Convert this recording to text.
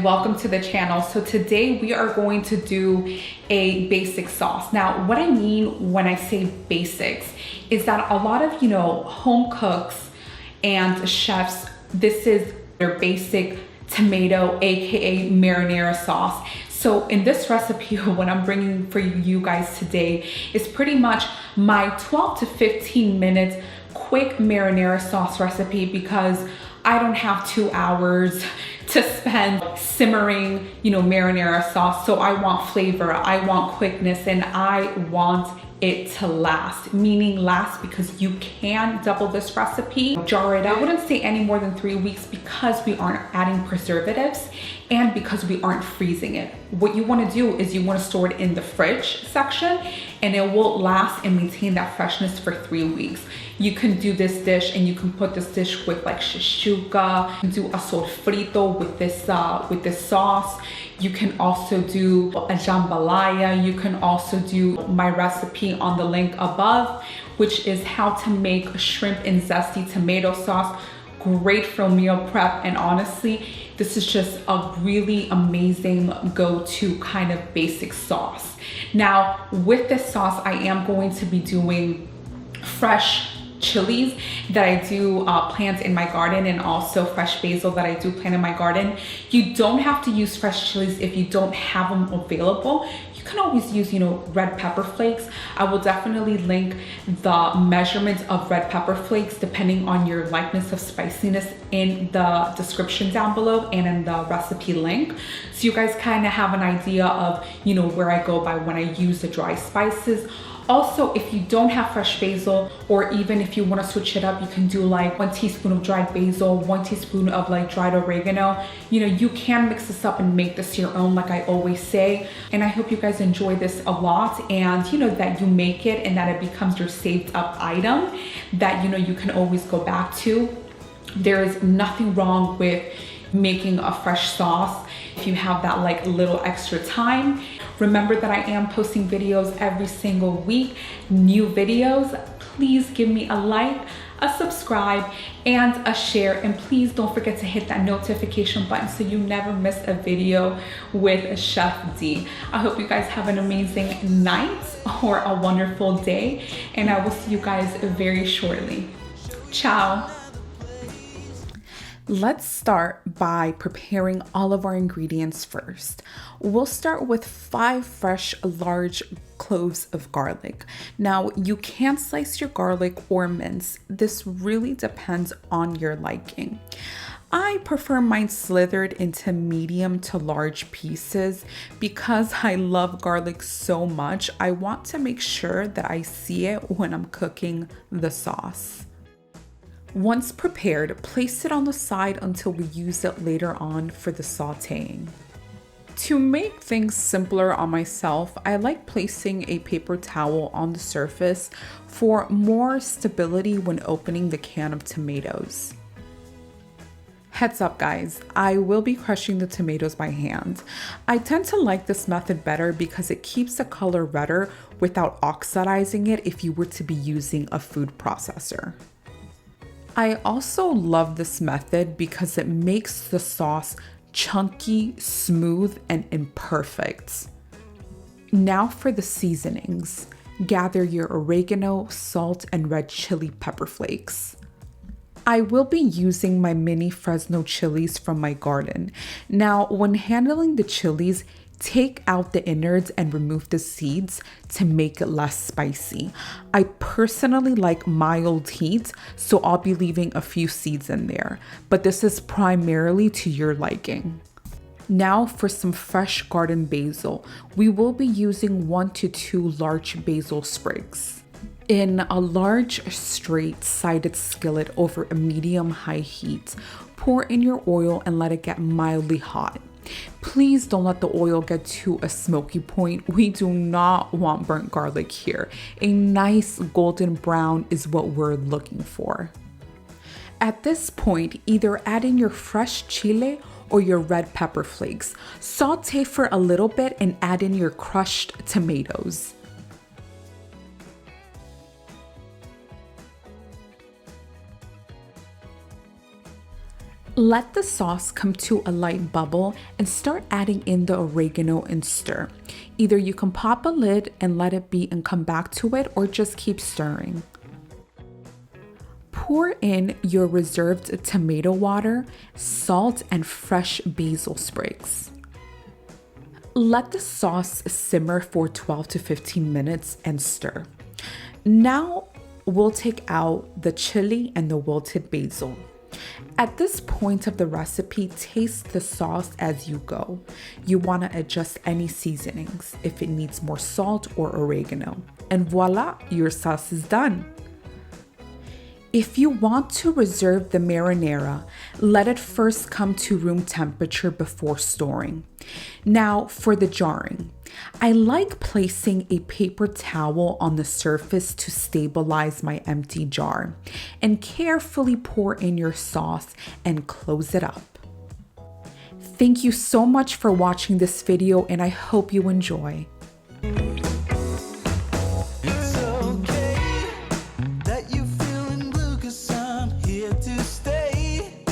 welcome to the channel. So today we are going to do a basic sauce. Now, what I mean when I say basics is that a lot of, home cooks and chefs, this is their basic tomato, aka marinara sauce. So in this recipe, what I'm bringing for you guys today is pretty much my 12 to 15 minutes quick marinara sauce recipe, because I don't have 2 hours to spend simmering, marinara sauce. So I want flavor, I want quickness, and I want it to last, meaning last because you can double this recipe, jar it out. I wouldn't say any more than 3 weeks because we aren't adding preservatives and because we aren't freezing it. What you want to do is you want to store it in the fridge section, and it will last and maintain that freshness for 3 weeks. You can do this dish, and you can put this dish with like shishuka, do a sofrito with this sauce. You can also do a jambalaya. You can also do my recipe on the link above, which is how to make a shrimp and zesty tomato sauce. Great for meal prep, and honestly, this is just a really amazing go-to kind of basic sauce. Now, with this sauce, I am going to be doing fresh chilies that I do plant in my garden, and also fresh basil that I do plant in my garden. You don't have to use fresh chilies if you don't have them available. You can always use, red pepper flakes. I will definitely link the measurements of red pepper flakes depending on your likeness of spiciness in the description down below and in the recipe link. So you guys kind of have an idea of, where I go by when I use the dry spices. Also, if you don't have fresh basil, or even if you want to switch it up, you can do like 1 teaspoon of dried basil, 1 teaspoon of like dried oregano. You can mix this up and make this your own, like I always say. And I hope you guys enjoy this a lot, and that you make it and that it becomes your saved up item that you can always go back to. There is nothing wrong with making a fresh sauce if you have that like little extra time. Remember that I am posting videos every single week, new videos. Please give me a like, a subscribe, and a share. And please don't forget to hit that notification button so you never miss a video with Chef D. I hope you guys have an amazing night or a wonderful day, and I will see you guys very shortly. Ciao. Let's start by preparing all of our ingredients first. We'll start with 5 fresh large cloves of garlic. Now, you can slice your garlic or mince. This really depends on your liking. I prefer mine slithered into medium to large pieces because I love garlic so much. I want to make sure that I see it when I'm cooking the sauce. Once prepared, place it on the side until we use it later on for the sauteing. To make things simpler on myself, I like placing a paper towel on the surface for more stability when opening the can of tomatoes. Heads up guys, I will be crushing the tomatoes by hand. I tend to like this method better because it keeps the color redder without oxidizing it if you were to be using a food processor. I also love this method because it makes the sauce chunky, smooth, and imperfect. Now for the seasonings. Gather your oregano, salt, and red chili pepper flakes. I will be using my mini Fresno chilies from my garden. Now, when handling the chilies, take out the innards and remove the seeds to make it less spicy. I personally like mild heat, so I'll be leaving a few seeds in there, but this is primarily to your liking. Now for some fresh garden basil. We will be using 1 to 2 large basil sprigs. In a large straight-sided skillet over a medium-high heat, pour in your oil and let it get mildly hot. Please don't let the oil get to a smoky point. We do not want burnt garlic here. A nice golden brown is what we're looking for. At this point, either add in your fresh chile or your red pepper flakes. Saute for a little bit and add in your crushed tomatoes. Let the sauce come to a light bubble and start adding in the oregano and stir. Either you can pop a lid and let it be and come back to it, or just keep stirring. Pour in your reserved tomato water, salt, and fresh basil sprigs. Let the sauce simmer for 12 to 15 minutes and stir. Now we'll take out the chili and the wilted basil. At this point of the recipe, taste the sauce as you go. You want to adjust any seasonings if it needs more salt or oregano. And voila, your sauce is done. If you want to reserve the marinara, let it first come to room temperature before storing. Now for the jarring. I like placing a paper towel on the surface to stabilize my empty jar, and carefully pour in your sauce and close it up. Thank you so much for watching this video, and I hope you enjoy.